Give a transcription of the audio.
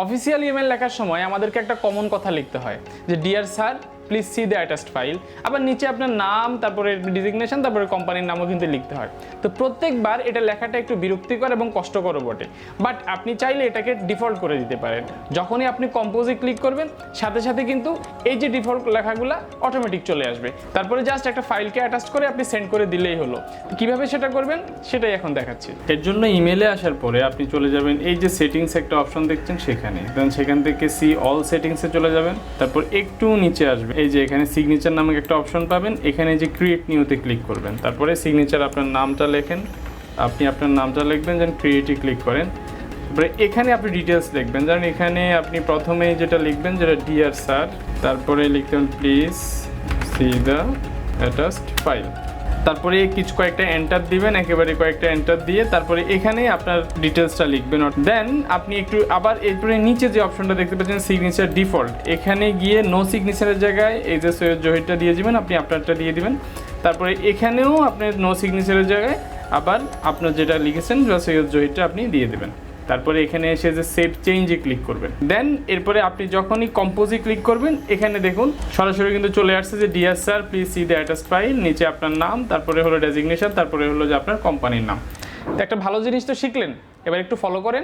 Official email লেখার সময় আমাদেরকে একটা কমন কথা লিখতে হয় যে dear sir please see the attached file. আবার নিচে আপনার নাম, তারপরে ডিজিগনেশন, তারপরে কোম্পানির নামও কিন্তু লিখতে হয়। তো প্রত্যেকবার এটা লেখাটা একটু বিরক্তিকর এবং কষ্টকর বটে, বাট আপনি চাইলে এটাকে ডিফল্ট করে দিতে পারেন। যখনই আপনি কম্পোজে ক্লিক করবেন সাথে সাথে কিন্তু এই যে ডিফল্ট লেখাগুলো অটোমেটিক চলে আসবে। তারপরে জাস্ট একটা ফাইলকে অ্যাটাচ করে আপনি সেন্ড করে দিলেই হলো। কিভাবে সেটা করবেন সেটাই এখন দেখাচ্ছি। এর জন্য ইমেলে আসার পরে আপনি চলে যাবেন এই যে সেটিংস একটা অপশন দেখছেন সেখানে, দেন সেখান থেকে সি অল সেটিংসে চলে যাবেন। তারপর একটু নিচে আসবে, এই যে এখানে সিগনেচার নামক একটা অপশন পাবেন, এখানে যে ক্রিয়েট নিউতে ক্লিক করবেন। তারপরে সিগনেচার আপনার নামটা লেখেন, আপনি আপনার নামটা লিখবেন, দেন ক্রিয়েটে ক্লিক করেন। তারপরে এখানে আপনি ডিটেলস লিখবেন, যেমন এখানে আপনি প্রথমে যেটা লিখবেন যেটা ডিয়ার স্যার, তারপরে লিখবেন please see the attached file. তারপরে কয়েকটা এন্টার দিবেন, একেবারে কয়েকটা এন্টার দিয়ে তারপরে এখানে আপনার ডিটেলসটা লিখবেন। দেন আপনি একটু আবার এরপরে নিচে যে অপশনটা দেখতে পাচ্ছেন সিগনেচার ডিফল্ট, এখানে গিয়ে নো সিগনেচারের জায়গায় এই যে সৈয়দ জহিরটা দিয়ে দিবেন, আপনি আপনারটা দিয়ে দিবেন। তারপরে এখানেও আপনার নো সিগনেচারের জায়গায় আবার আপনার যেটা লিখেছেন বা সৈয়দ জহিরটা আপনি দিয়ে দেবেন। তারপরে এখানে এসে যে সেভ চেঞ্জে ক্লিক করবেন। দেন এরপরে আপনি যখনই কম্পোজে ক্লিক করবেন এখানে দেখুন সরাসরি কিন্তু চলে আসছে যে dear sir please see the attached file, নিচে আপনার নাম, তারপরে হলো ডেজিগনেশন, তারপরে হলো যে আপনার কোম্পানির নাম। তো একটা ভালো জিনিস তো শিখলেন, এবার একটু ফলো করেন।